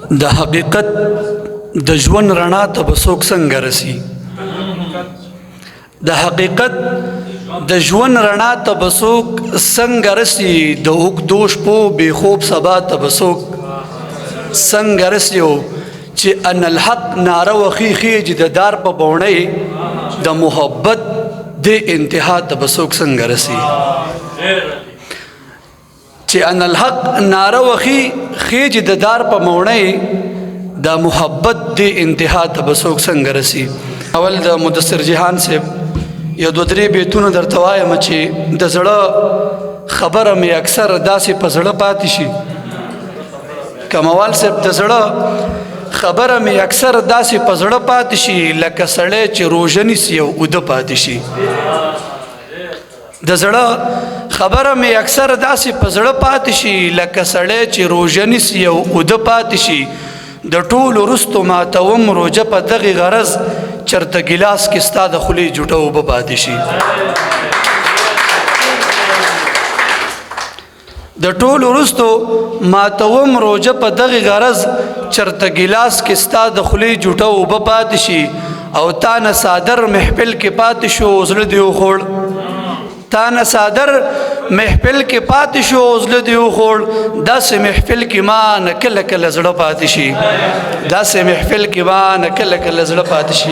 د حقیقت د ژوند رڼا ته به څوک څنګه رسي؟ د حقیقت د ژوند رڼا ته به څوک څنګه رسي؟ د اوږدو شپو بې خوب سبا ته به څوک څنګه رسي؟ چې ان الحق ناره وخی خیږي د دار په بوڼۍ د محبت د انتها ته به څوک څنګه رسي؟ چې ان الحق ناره وخی خیږي د دار په بوڼۍ د محبت د انتها ته به څوک څنګه رسي؟ اول د مدثر جهان صاحب یو دو درې بیتونه درته وایم چې د زړه خبره مې اکثر داسې په زړه پاتې شي. کموال صاحب د زړه خبره مې اکثر داسې په زړه پاتې شي لکه سړی چې روژه نیسي او اوده پاتې شي. د زړه خبره مې اکثر داسې په زړه پاتې شي لکه سړی چې روژه نیسي او اوده پاتې شي. د ټولو وروستو ماتوم روژه په دغې غرض چرته ګیلاس کې ستا د خولې جوټه اوبه پاتې شي. د ټولو وروستو ماتوم روژه په دغې غرض چرته ګیلاس کې ستا د خولې جوټه اوبه پاتې شي. او تا نه صادر محفل کې پاتې شو زړه دې وخوړ، تا نه صادر محفل کې پاتې شو زړه دې وخوړ. داسې محفل کې ما نه کله کله زړه پاتې شي، داسې محفل کې ما نه کله کله زړه پاتې شي.